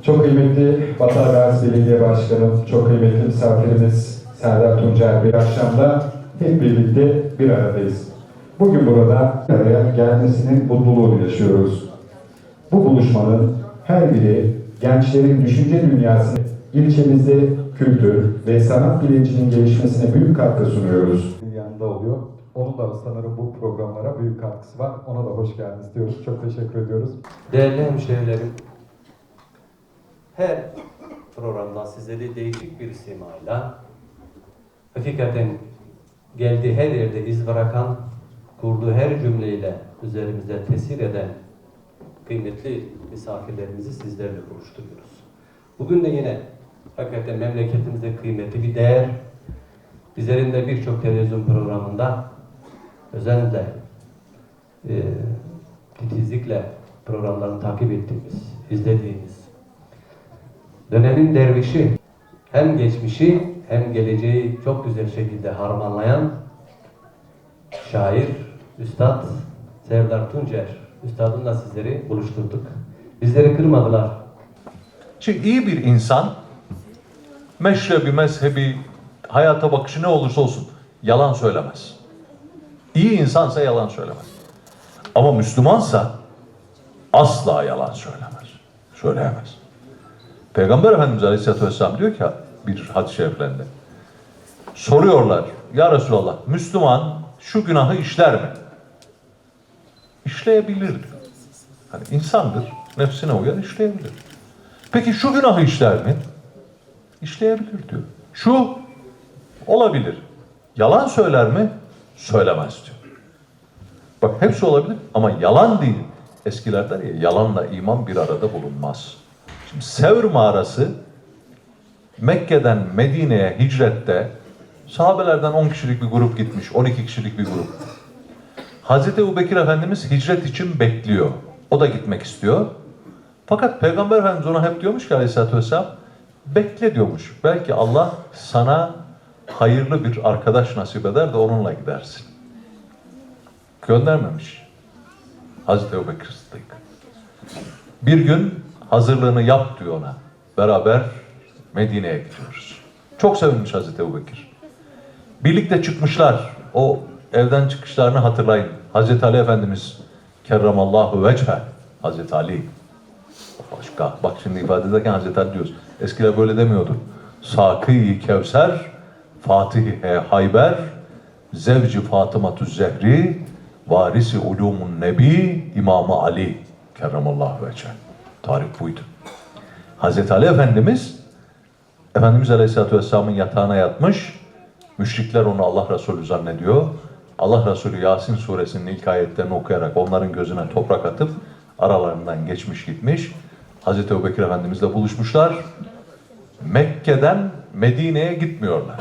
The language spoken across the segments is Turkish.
Çok kıymetli Batı Gazi Belediye Başkanım, çok kıymetli misafirimiz Serdar Tuncer bir akşamda hep birlikte bir aradayız. Bugün burada bir araya gelmesinin mutluluğunu yaşıyoruz. Bu buluşmanın her biri gençlerin düşünce dünyasını, ilçemizde kültür ve sanat bilincinin gelişmesine büyük katkı sunuyoruz. Yanında oluyor. Onun da sanırım bu programlara büyük katkısı var. Ona da hoş geldiniz diyoruz. Çok teşekkür ediyoruz. Değerli hemşehrilerim, her programda sizleri değişik bir simayla, hakikaten geldiği her yerde iz bırakan, kurduğu her cümleyle üzerimizde tesir eden kıymetli misafirlerimizi sizlerle buluşturuyoruz. Bugün de yine hakikaten memleketimizde kıymetli bir değer, bizlerin de birçok televizyon programında özellikle titizlikle programlarını takip ettiğimiz, izlediğimiz dönemin dervişi, hem geçmişi hem geleceği çok güzel şekilde harmanlayan şair, Üstad Serdar Tuncer Üstad'ınla sizleri buluşturduk. Bizleri kırmadılar. Şimdi iyi bir insan, meşrebi, mezhebi, hayata bakışı ne olursa olsun yalan söylemez. İyi insansa yalan söylemez. Ama Müslümansa asla yalan söylemez. Söyleyemez. Peygamber Efendimiz Aleyhisselatü Vesselam diyor ki bir hadis-i şeriflerinde, soruyorlar, ya Resulallah, Müslüman şu günahı işler mi? İşleyebilir diyor. Hani insandır, nefsine uyar, işleyebilir. Peki şu günahı işler mi? İşleyebilir diyor. Şu olabilir. Yalan söyler mi? Söylemez diyor. Bak hepsi olabilir ama yalan değil. Eskiler der ya, yalanla iman bir arada bulunmaz. Şimdi Sevr mağarası Mekke'den Medine'ye hicrette sahabelerden 10 kişilik bir grup gitmiş, 12 kişilik bir grup. Hazreti Ebubekir Efendimiz hicret için bekliyor. O da gitmek istiyor. Fakat Peygamber Efendimiz ona hep diyormuş ki Aleyhisselatü Vesselam, bekle diyormuş. Belki Allah sana hayırlı bir arkadaş nasip eder de onunla gidersin. Göndermemiş Hazreti Ebubekir Sıddık. Bir gün hazırlığını yap diyor ona. Beraber Medine'ye gidiyoruz. Çok sevinmiş Hazreti Ebubekir. Birlikte çıkmışlar. O evden çıkışlarını hatırlayın. Hazreti Ali Efendimiz kerramallahu vechhe. Hazreti Ali. Başka. Bak şimdi ifade ederken Hazreti Ali diyoruz. Eskiler böyle demiyordu. Sakı-i Kevser, Fatih-i Hayber, Zevci Fatıma-tü Zehri, Varisi Ulumun Nebi, İmam-ı Ali kerramallahu vechhe. Tarih buydu. Hazreti Ali Efendimiz Aleyhisselatü Vesselam'ın yatağına yatmış. Müşrikler onu Allah Resulü zannediyor. Allah Resulü Yasin suresinin ilk ayetlerini okuyarak onların gözüne toprak atıp aralarından geçmiş gitmiş. Hazreti Ebubekir Efendimizle buluşmuşlar. Mekke'den Medine'ye gitmiyorlar.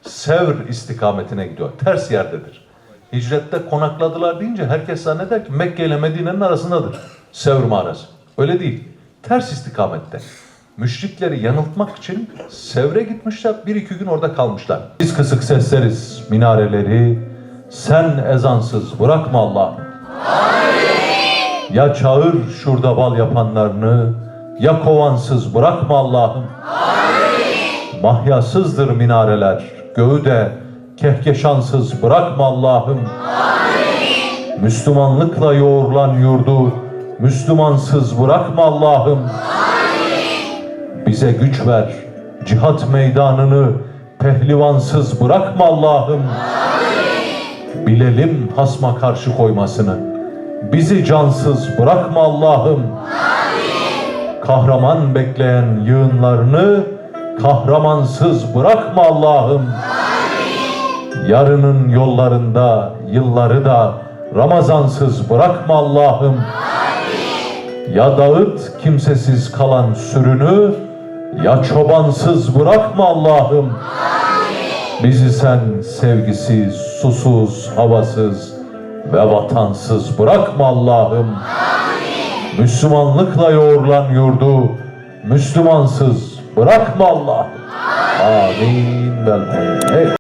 Sevr istikametine gidiyor. Ters yerdedir. Hicrette konakladılar deyince herkes zanneder ki Mekke ile Medine'nin arasındadır Sevr mağarası. Öyle değil. Ters istikamette. Müşrikleri yanıltmak için Sevr'e gitmişler. 1-2 gün orada kalmışlar. Biz kısık sesleriz minareleri. Sen ezansız bırakma Allah'ım. Ya çağır şurada bal yapanlarını, ya kovansız bırakma Allah'ım. Mahyasızdır minareler, göğü de kehkeşansız bırakma Allah'ım. Müslümanlıkla yoğrulan yurdu Müslümansız bırakma Allah'ım. Bize güç ver, cihat meydanını pehlivansız bırakma Allah'ım. Bilelim hasma karşı koymasını. Bizi cansız bırakma Allah'ım. Kahraman bekleyen yığınlarını kahramansız bırakma Allah'ım. Yarının yollarında yılları da Ramazansız bırakma Allah'ım. Ya dağıt kimsesiz kalan sürünü, ya çobansız bırakma Allah'ım. Bizi sen sevgisiz, susuz, havasız ve vatansız bırakma Allah'ım. Müslümanlıkla yoğrulan yurdu Müslümansız bırakma Allah'ım. Amin.